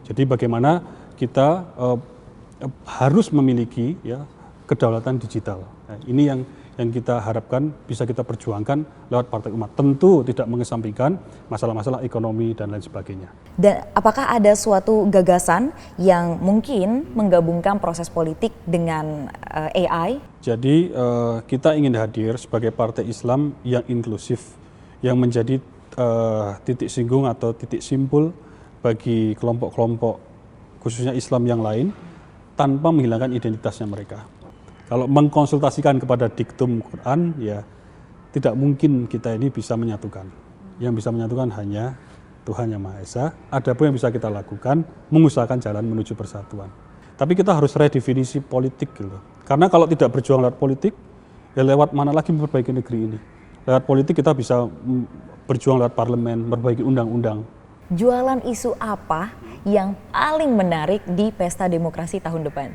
Jadi bagaimana kita harus memiliki ya kedaulatan digital. Nah, ini yang kita harapkan bisa kita perjuangkan lewat Partai Umat. Tentu tidak mengesampingkan masalah-masalah ekonomi dan lain sebagainya. Dan apakah ada suatu gagasan yang mungkin menggabungkan proses politik dengan AI? Jadi kita ingin hadir sebagai partai Islam yang inklusif, yang menjadi titik singgung atau titik simpul bagi kelompok-kelompok khususnya Islam yang lain tanpa menghilangkan identitasnya mereka. Kalau mengkonsultasikan kepada diktum Quran, ya tidak mungkin kita ini bisa menyatukan. Yang bisa menyatukan hanya Tuhan Yang Maha Esa. Ada pun yang bisa kita lakukan, mengusahakan jalan menuju persatuan. Tapi kita harus redefinisi politik gitu. Karena kalau tidak berjuang lewat politik, ya lewat mana lagi memperbaiki negeri ini. Lewat politik kita bisa berjuang lewat parlemen, memperbaiki undang-undang. Jualan isu apa yang paling menarik di Pesta Demokrasi tahun depan?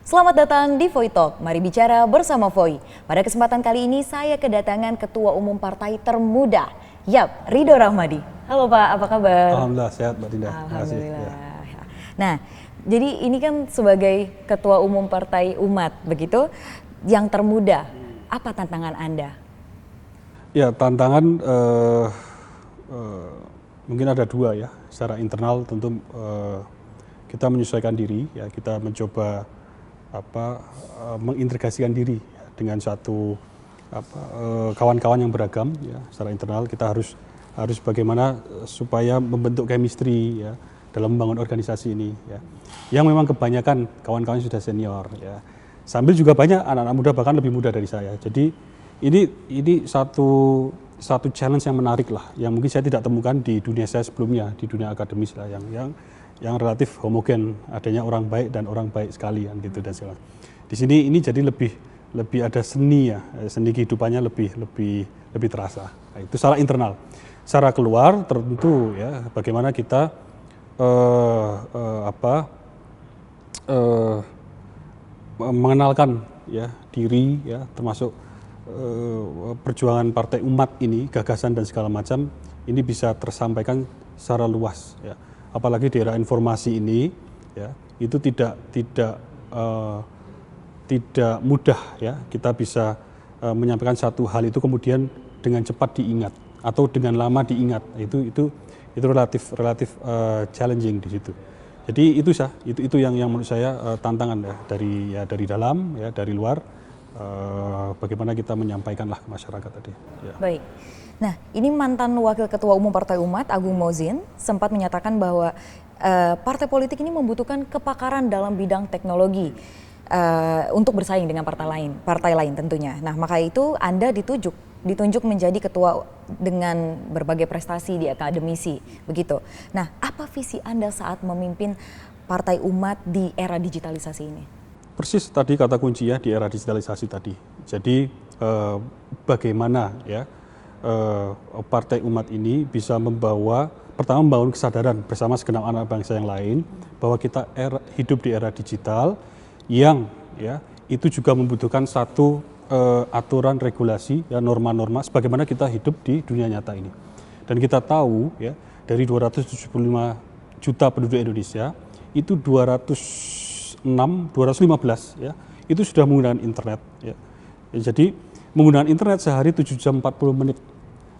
Selamat datang di Voi Talk, mari bicara bersama Voi. Pada kesempatan kali ini saya kedatangan Ketua Umum Partai Termuda, YAP, Ridho Rahmadi. Halo Pak, apa kabar? Alhamdulillah sehat Mbak Dinda. Alhamdulillah. Nah, jadi ini kan sebagai Ketua Umum Partai Umat, begitu, yang termuda, apa tantangan Anda? Ya, tantangan mungkin ada dua ya. Secara internal tentu kita menyesuaikan diri, ya kita mencoba mengintegrasikan diri ya, dengan satu kawan-kawan yang beragam ya. Secara internal kita harus bagaimana supaya membentuk chemistry ya dalam membangun organisasi ini ya. Yang memang kebanyakan kawan-kawan sudah senior ya. Sambil juga banyak anak-anak muda bahkan lebih muda dari saya. Jadi ini satu challenge yang menarik lah, yang mungkin saya tidak temukan di dunia saya sebelumnya, di dunia akademis lah yang relatif homogen, adanya orang baik dan orang baik sekalian gitu dan segala. Di sini ini jadi lebih ada seni ya, seni kehidupannya lebih terasa. Nah, itu secara internal. Secara keluar tentu ya bagaimana kita mengenalkan ya diri ya termasuk perjuangan Partai Umat ini, gagasan dan segala macam ini bisa tersampaikan secara luas ya. Apalagi di era informasi ini ya itu tidak mudah ya kita bisa menyampaikan satu hal itu kemudian dengan cepat diingat atau dengan lama diingat. Itu relatif challenging di situ. Jadi itu yang menurut saya tantangan ya dari dalam ya dari luar bagaimana kita menyampaikanlah ke masyarakat tadi. Ya. Baik. Nah, ini mantan Wakil Ketua Umum Partai Umat, Agung Mauzin, sempat menyatakan bahwa partai politik ini membutuhkan kepakaran dalam bidang teknologi untuk bersaing dengan partai lain tentunya. Nah, maka itu Anda ditunjuk menjadi ketua dengan berbagai prestasi di akademisi, begitu. Nah, apa visi Anda saat memimpin Partai Umat di era digitalisasi ini? Persis tadi kata kunci ya di era digitalisasi tadi. Jadi bagaimana ya Partai Umat ini bisa membangun kesadaran bersama segenap anak bangsa yang lain bahwa kita hidup di era digital yang ya itu juga membutuhkan satu aturan regulasi ya norma-norma sebagaimana kita hidup di dunia nyata ini. Dan kita tahu ya dari 275 juta penduduk Indonesia itu 215 ya itu sudah menggunakan internet ya. Jadi menggunakan internet sehari 7 jam 40 menit.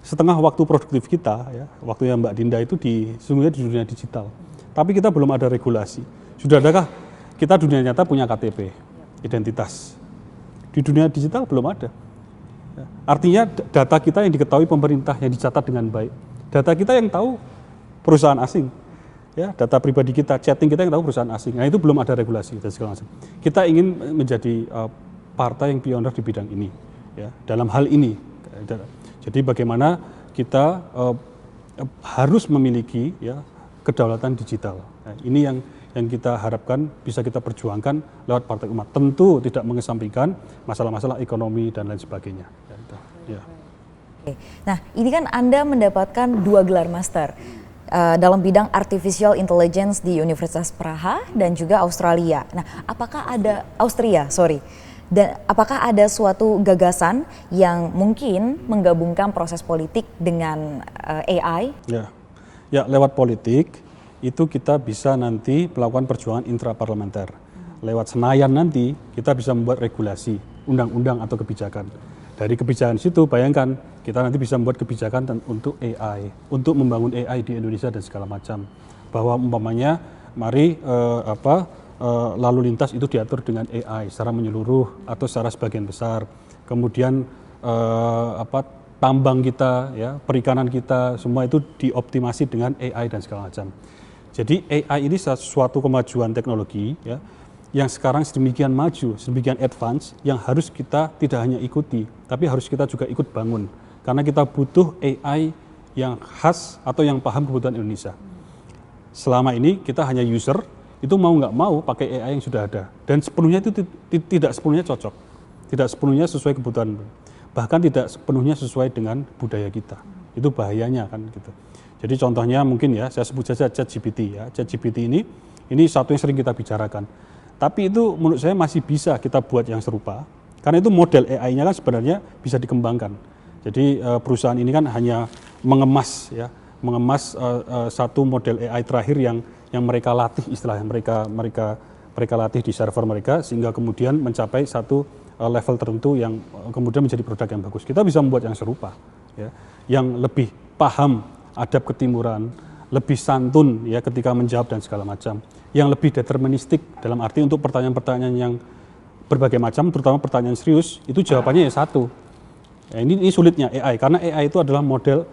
Setengah waktu produktif kita, ya, waktu yang Mbak Dinda itu sesungguhnya di dunia digital. Tapi kita belum ada regulasi. Sudah adakah kita dunia nyata punya KTP, identitas? Di dunia digital belum ada. Ya. Artinya data kita yang diketahui pemerintah, yang dicatat dengan baik. Data kita yang tahu perusahaan asing. Ya, data pribadi kita, chatting kita yang tahu perusahaan asing. Nah itu belum ada regulasi dan segala macam. Kita ingin menjadi partai yang pionir di bidang ini. Ya, dalam hal ini. Jadi bagaimana kita harus memiliki ya kedaulatan digital. Nah, ini yang kita harapkan bisa kita perjuangkan lewat Partai Umat. Tentu tidak mengesampingkan masalah-masalah ekonomi dan lain sebagainya. Ya. Nah, ini kan Anda mendapatkan 2 gelar master dalam bidang Artificial Intelligence di Universitas Praha dan juga Australia. Nah, apakah ada Dan apakah ada suatu gagasan yang mungkin menggabungkan proses politik dengan AI? Ya, lewat politik itu kita bisa nanti melakukan perjuangan intraparlementer. Lewat Senayan nanti kita bisa membuat regulasi, undang-undang atau kebijakan. Dari kebijakan situ bayangkan kita nanti bisa membuat kebijakan untuk AI, untuk membangun AI di Indonesia dan segala macam. Bahwa umpamanya mari lalu lintas itu diatur dengan AI secara menyeluruh atau secara sebagian besar. Kemudian tambang kita, ya, perikanan kita, semua itu dioptimasi dengan AI dan segala macam. Jadi AI ini suatu kemajuan teknologi, ya, yang sekarang sedemikian maju, sedemikian advance, yang harus kita tidak hanya ikuti, tapi harus kita juga ikut bangun. Karena kita butuh AI yang khas atau yang paham kebutuhan Indonesia. Selama ini kita hanya user, itu mau nggak mau pakai AI yang sudah ada. Dan sepenuhnya itu tidak sepenuhnya cocok. Tidak sepenuhnya sesuai kebutuhan. Bahkan tidak sepenuhnya sesuai dengan budaya kita. Itu bahayanya kan gitu. Jadi contohnya mungkin ya, saya sebut saja ChatGPT ya. ChatGPT ini satu yang sering kita bicarakan. Tapi itu menurut saya masih bisa kita buat yang serupa. Karena itu model AI-nya kan sebenarnya bisa dikembangkan. Jadi perusahaan ini kan hanya mengemas satu model AI terakhir yang mereka latih, istilahnya mereka latih di server mereka sehingga kemudian mencapai satu level tertentu yang kemudian menjadi produk yang bagus. Kita bisa membuat yang serupa, ya, yang lebih paham adab ketimuran, lebih santun ya ketika menjawab dan segala macam, yang lebih deterministik dalam arti untuk pertanyaan-pertanyaan yang berbagai macam, terutama pertanyaan serius itu jawabannya ya satu. Ya, ini sulitnya AI karena AI itu adalah model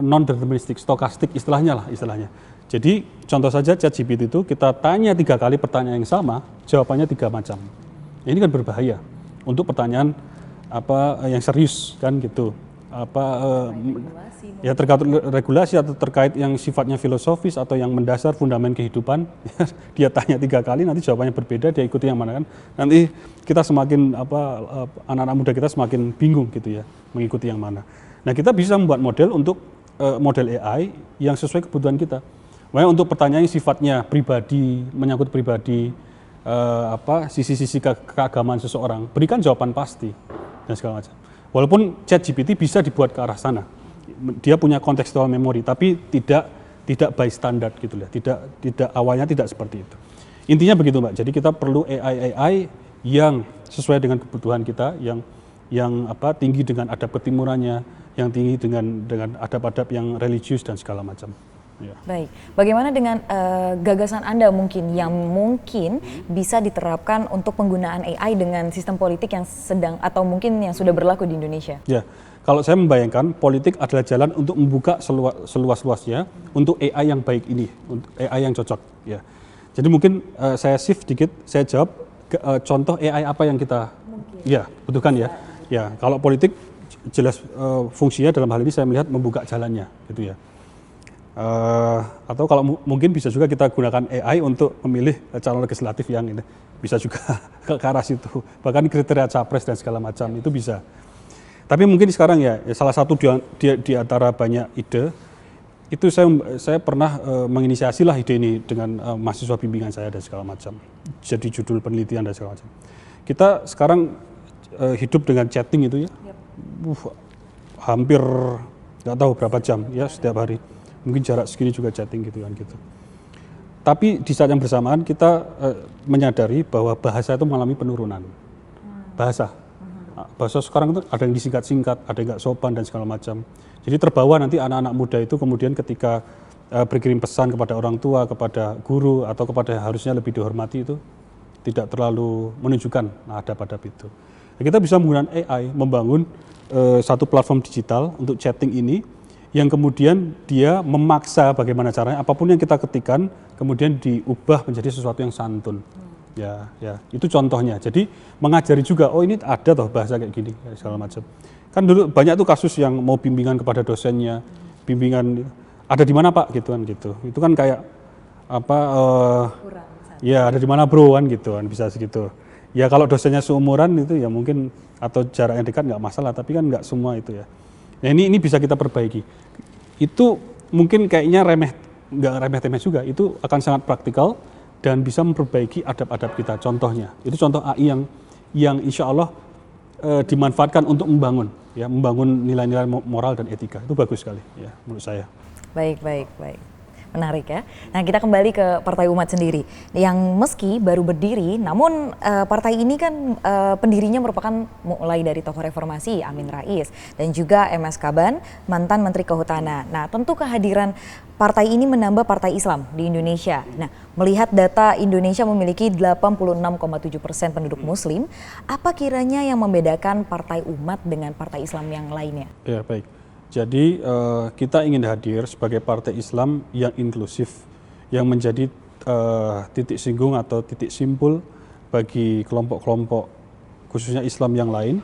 non-deterministik, stokastik istilahnya. Jadi contoh saja ChatGPT itu kita tanya 3 kali pertanyaan yang sama, jawabannya 3 macam. Ini kan berbahaya untuk pertanyaan yang serius kan gitu. Ya terkait regulasi atau terkait yang sifatnya filosofis atau yang mendasar fundament kehidupan, dia tanya 3 kali nanti jawabannya berbeda, dia ikuti yang mana kan. Nanti kita semakin anak-anak muda kita semakin bingung gitu ya, mengikuti yang mana. Nah, kita bisa membuat model untuk model AI yang sesuai kebutuhan kita. Makanya untuk pertanyaan yang sifatnya pribadi, menyangkut pribadi, sisi-sisi keagamaan seseorang, berikan jawaban pasti dan segala macam. Walaupun ChatGPT bisa dibuat ke arah sana, dia punya contextual memory, tapi tidak by standard gitu ya. Tidak awalnya tidak seperti itu. Intinya begitu Mbak. Jadi kita perlu AI yang sesuai dengan kebutuhan kita, yang tinggi dengan adab ketimurannya, yang tinggi dengan adab-adab yang religius dan segala macam. Ya. Baik, bagaimana dengan gagasan Anda yang mungkin bisa diterapkan untuk penggunaan AI dengan sistem politik yang sedang atau mungkin yang sudah berlaku di Indonesia? Ya, kalau saya membayangkan politik adalah jalan untuk membuka seluas-luasnya untuk AI yang baik ini, untuk AI yang cocok. Ya, jadi mungkin saya shift dikit, saya jawab contoh AI apa yang kita butuhkan ya. Ya, kalau politik jelas fungsinya dalam hal ini saya melihat membuka jalannya, gitu ya. Atau kalau mungkin bisa juga kita gunakan AI untuk memilih calon legislatif yang ini bisa juga ke arah situ, bahkan kriteria capres dan segala macam itu bisa. Tapi mungkin sekarang ya salah satu di antara banyak ide itu saya pernah menginisiasi lah ide ini dengan mahasiswa bimbingan saya dan segala macam, jadi judul penelitian dan segala macam. Kita sekarang hidup dengan chatting itu ya, hampir nggak tahu berapa jam ya setiap hari. Mungkin jarak segini juga chatting gitu kan gitu. Tapi di saat yang bersamaan kita menyadari bahwa bahasa itu mengalami penurunan. Bahasa sekarang itu ada yang disingkat-singkat, ada yang nggak sopan dan segala macam. Jadi terbawa nanti anak-anak muda itu kemudian ketika berkirim pesan kepada orang tua, kepada guru atau kepada yang harusnya lebih dihormati itu tidak terlalu menunjukkan adab-adab itu. Nah, kita bisa menggunakan AI membangun satu platform digital untuk chatting ini, yang kemudian dia memaksa bagaimana caranya apapun yang kita ketikkan kemudian diubah menjadi sesuatu yang santun. Ya, itu contohnya. Jadi mengajari juga, oh ini ada toh bahasa kayak gini, segala macam. Kan dulu banyak tuh kasus yang mau bimbingan kepada dosennya, bimbingan ada di mana Pak gitu kan gitu. Itu kan kayak ya ada di mana bro kan gitu kan, bisa segitu. Ya kalau dosennya seumuran itu ya mungkin atau jarak yang dekat nggak masalah, tapi kan nggak semua itu ya. Nah ini bisa kita perbaiki. Itu mungkin kayaknya nggak remeh-temeh juga. Itu akan sangat praktikal dan bisa memperbaiki adab-adab kita. Contohnya, itu contoh AI yang insya Allah dimanfaatkan untuk membangun nilai-nilai moral dan etika. Itu bagus sekali ya menurut saya. Baik. Menarik ya. Nah, kita kembali ke Partai Umat sendiri yang meski baru berdiri, namun partai ini kan pendirinya merupakan mulai dari tokoh reformasi Amin Rais dan juga MS Kaban, mantan Menteri Kehutanan. Nah, tentu kehadiran partai ini menambah partai Islam di Indonesia. Nah, melihat data Indonesia memiliki 86,7% penduduk Muslim, apa kiranya yang membedakan Partai Umat dengan partai Islam yang lainnya? Ya, baik. Jadi kita ingin hadir sebagai partai Islam yang inklusif, yang menjadi titik singgung atau titik simpul bagi kelompok-kelompok khususnya Islam yang lain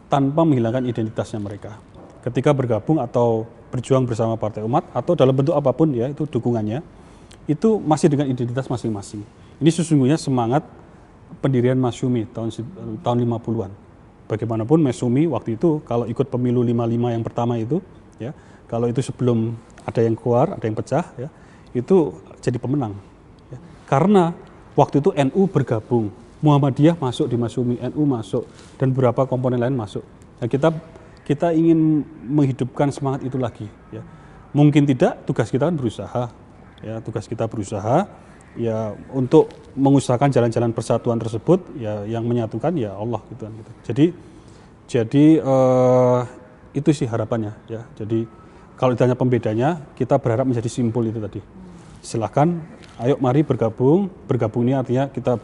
tanpa menghilangkan identitasnya mereka. Ketika bergabung atau berjuang bersama Partai Umat atau dalam bentuk apapun ya itu dukungannya, itu masih dengan identitas masing-masing. Ini sesungguhnya semangat pendirian Masyumi tahun 50-an. Bagaimanapun Masyumi waktu itu kalau ikut pemilu 55 yang pertama itu ya, kalau itu sebelum ada yang keluar, ada yang pecah ya, itu jadi pemenang. Ya. Karena waktu itu NU bergabung, Muhammadiyah masuk di Masyumi, NU masuk dan beberapa komponen lain masuk. Nah, kita ingin menghidupkan semangat itu lagi ya. Mungkin tidak, tugas kita kan berusaha ya, ya untuk mengusahakan jalan-jalan persatuan tersebut ya, yang menyatukan ya Allah gitu kan gitu. Jadi itu sih harapannya ya. Jadi kalau ditanya pembedanya, kita berharap menjadi simpul itu tadi. Silahkan, ayo mari bergabung ini artinya kita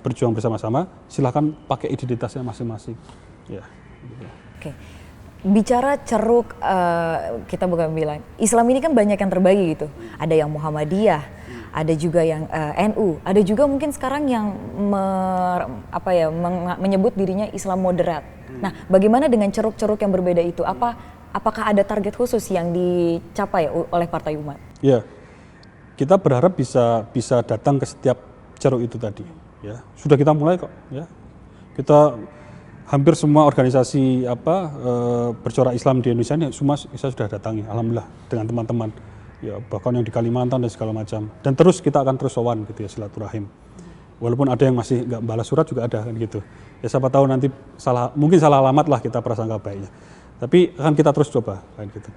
berjuang bersama-sama. Silahkan pakai identitasnya masing-masing ya. Gitu. Oke. Bicara ceruk, kita bukan bilang Islam ini kan banyak yang terbagi gitu. Ada yang Muhammadiyah, ada juga yang NU, ada juga mungkin sekarang yang menyebut dirinya Islam moderat. Nah, bagaimana dengan ceruk-ceruk yang berbeda itu? Apakah ada target khusus yang dicapai oleh Partai Umat? Ya, kita berharap bisa datang ke setiap ceruk itu tadi. Ya, sudah kita mulai kok. Ya, kita hampir semua organisasi bercorak Islam di Indonesia ini semua saya sudah datangi, alhamdulillah dengan teman-teman. Ya, bahkan yang di Kalimantan dan segala macam. Dan terus kita akan terus sowan gitu ya, silaturahim. Walaupun ada yang masih nggak balas surat juga ada kan gitu. Ya siapa tahu nanti mungkin salah alamat lah kita prasangka baiknya. Tapi akan kita terus coba kan gitu.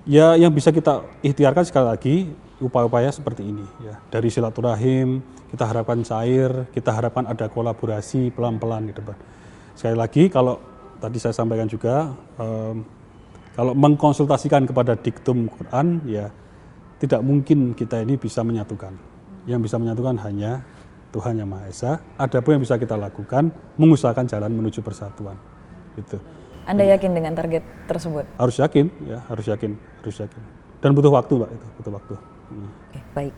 Ya yang bisa kita ikhtiarkan sekali lagi upaya-upaya seperti ini ya. Dari silaturahim kita harapkan cair, kita harapkan ada kolaborasi pelan-pelan di depan. Sekali lagi kalau tadi saya sampaikan juga kalau mengkonsultasikan kepada diktum Quran ya tidak mungkin kita ini bisa menyatukan. Yang bisa menyatukan hanya Tuhan Yang Maha Esa. Adapun yang bisa kita lakukan, mengusahakan jalan menuju persatuan. Gitu. Anda yakin dengan target tersebut? Harus yakin, ya, harus yakin. Dan butuh waktu, Mbak, itu butuh waktu. Oke, baik.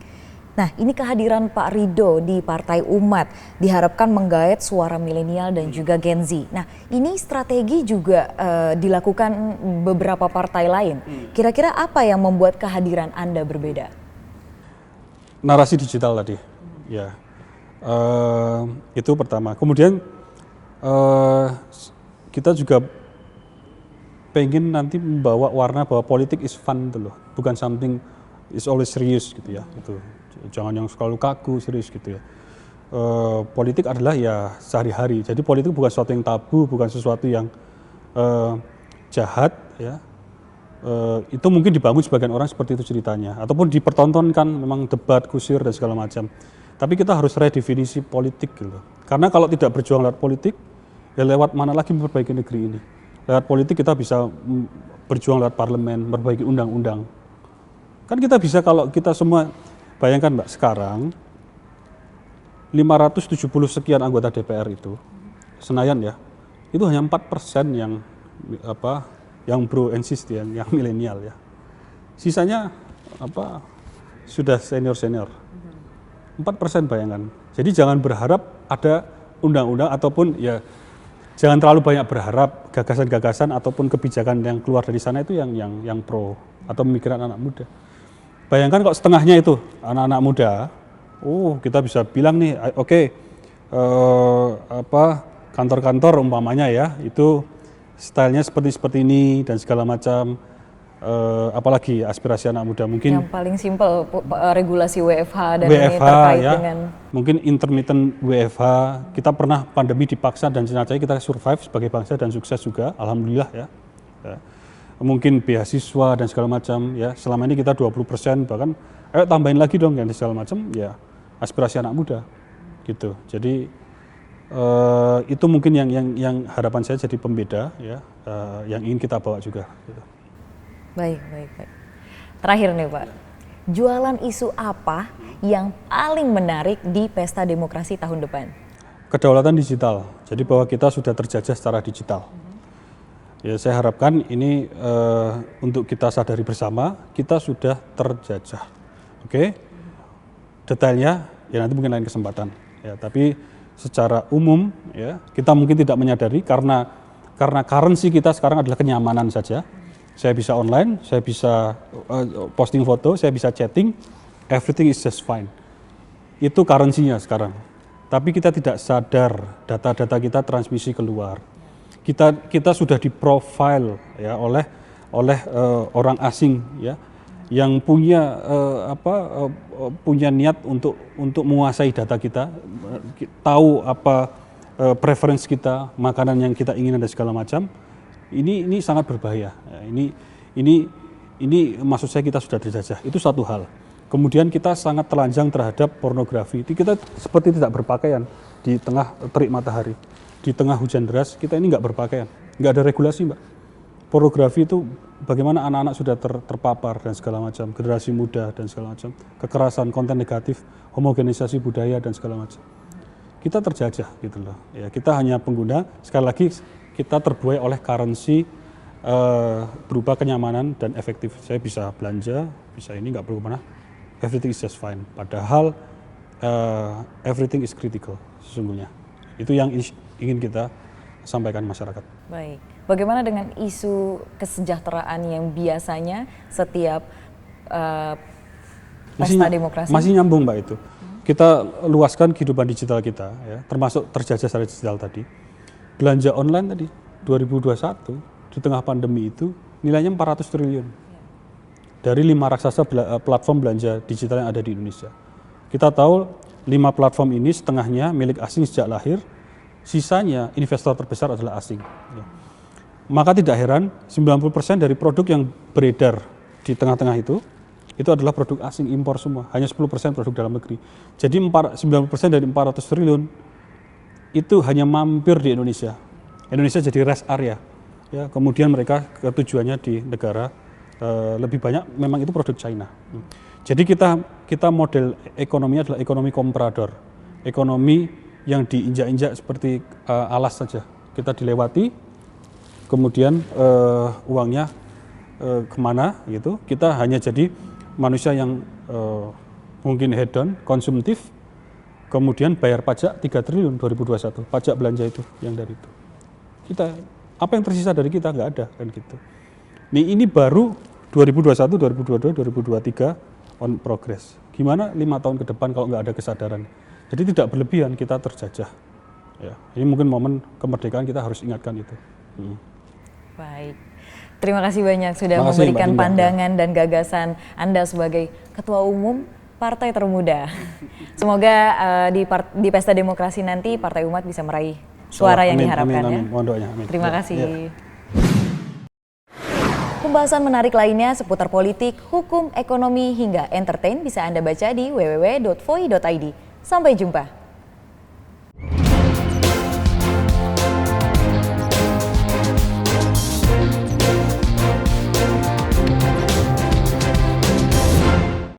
Nah, ini kehadiran Pak Ridho di Partai Umat diharapkan menggait suara milenial dan juga Gen Z. Nah, ini strategi juga dilakukan beberapa partai lain. Kira-kira apa yang membuat kehadiran Anda berbeda? Narasi digital tadi, ya. Itu pertama. Kemudian kita juga pengen nanti membawa warna bahwa politik is fun gitu loh, bukan something is always serius gitu ya. Itu jangan yang selalu kaku, serius gitu ya. Politik adalah ya sehari-hari. Jadi politik bukan sesuatu yang tabu, bukan sesuatu yang jahat ya. Itu mungkin dibangun sebagian orang seperti itu ceritanya, ataupun dipertontonkan memang debat, kusir dan segala macam. Tapi kita harus redefinisi politik gitu. Karena kalau tidak berjuang lewat politik, ya lewat mana lagi memperbaiki negeri ini? Lewat politik kita bisa berjuang lewat parlemen, memperbaiki undang-undang. Kan kita bisa kalau kita semua, bayangkan Mbak, sekarang 570 sekian anggota DPR itu, Senayan ya, itu hanya 4% yang bro and sis yang milenial ya. Sisanya sudah senior. 4% bayangan. Jadi jangan berharap ada undang-undang ataupun ya jangan terlalu banyak berharap gagasan-gagasan ataupun kebijakan yang keluar dari sana itu yang pro atau memikirkan anak muda. Bayangkan kok setengahnya itu anak-anak muda, kita bisa bilang nih, kantor-kantor umpamanya ya itu stylenya seperti ini dan segala macam. apalagi aspirasi anak muda mungkin yang paling simpel regulasi WFH dan ini terkait ya, dengan mungkin intermittent WFH. Kita pernah pandemi dipaksa dan jenazahnya kita survive sebagai bangsa dan sukses juga, alhamdulillah ya. Mungkin beasiswa dan segala macam ya, selama ini kita 20%, bahkan tambahin lagi dong yang segala macam ya, aspirasi anak muda gitu. Jadi itu mungkin yang harapan saya jadi pembeda ya, yang ingin kita bawa juga gitu. Baik. Terakhir nih Pak, jualan isu apa yang paling menarik di Pesta Demokrasi tahun depan? Kedaulatan digital, jadi bahwa kita sudah terjajah secara digital. Ya, saya harapkan ini untuk kita sadari bersama, kita sudah terjajah. Oke, detailnya ya nanti mungkin lain kesempatan. Ya, tapi secara umum ya kita mungkin tidak menyadari karena currency kita sekarang adalah kenyamanan saja. Saya bisa online, saya bisa posting foto, saya bisa chatting, everything is just fine. Itu currency-nya sekarang. Tapi kita tidak sadar data-data kita transmisi keluar. Kita sudah di-profile ya oleh orang asing ya yang punya punya niat untuk menguasai data kita, tahu apa preference kita, makanan yang kita ingin dan segala macam. Ini sangat berbahaya. Ini maksud saya kita sudah terjajah. Itu satu hal. Kemudian kita sangat telanjang terhadap pornografi. Kita seperti tidak berpakaian di tengah terik matahari, di tengah hujan deras. Kita ini nggak berpakaian, nggak ada regulasi, Mbak. Pornografi itu bagaimana anak-anak sudah terpapar dan segala macam, generasi muda dan segala macam, kekerasan, konten negatif, homogenisasi budaya dan segala macam. Kita terjajah gitu loh. Ya, kita hanya pengguna. Sekali lagi kita terbuai oleh currency berupa kenyamanan dan efektif. Saya bisa belanja, bisa ini nggak perlu kemana. Everything is just fine. Padahal everything is critical sesungguhnya. Itu yang ingin kita sampaikan masyarakat. Baik. Bagaimana dengan isu kesejahteraan yang biasanya setiap pesta demokrasi? Masih nyambung Mbak itu. Kita luaskan kehidupan digital kita, ya, termasuk terjajah secara digital tadi. Belanja online tadi 2021 di tengah pandemi itu nilainya 400 triliun. Dari 5 raksasa platform belanja digital yang ada di Indonesia. Kita tahu 5 platform ini setengahnya milik asing sejak lahir, sisanya investor terbesar adalah asing. Maka tidak heran 90% dari produk yang beredar di tengah-tengah itu adalah produk asing, impor semua. Hanya 10% produk dalam negeri. Jadi 90% dari 400 triliun itu hanya mampir di Indonesia. Indonesia jadi rest area. Ya, kemudian mereka tujuannya di negara lebih banyak memang itu produk China. Jadi kita model ekonominya adalah ekonomi komprador. Ekonomi yang diinjak-injak seperti alas saja. Kita dilewati, kemudian uangnya kemana gitu. Kita hanya jadi manusia yang mungkin hedon, konsumtif, kemudian bayar pajak 3 triliun 2021, pajak belanja itu yang dari itu. Kita, apa yang tersisa dari kita nggak ada kan gitu. Ini baru 2021, 2022, 2023 on progress. Gimana 5 tahun ke depan kalau nggak ada kesadaran? Jadi tidak berlebihan kita terjajah. Ya, ini mungkin momen kemerdekaan kita harus ingatkan itu. Baik. Terima kasih banyak sudah memberikan pandangan dan gagasan Anda sebagai Ketua Umum Partai Termuda. Semoga di Pesta Demokrasi nanti Partai Umat bisa meraih suara yang diharapkan. Amin. Mohon doanya. Amin. Terima kasih. Pembahasan menarik lainnya seputar politik, hukum, ekonomi, hingga entertain bisa Anda baca di www.foi.id. Sampai jumpa.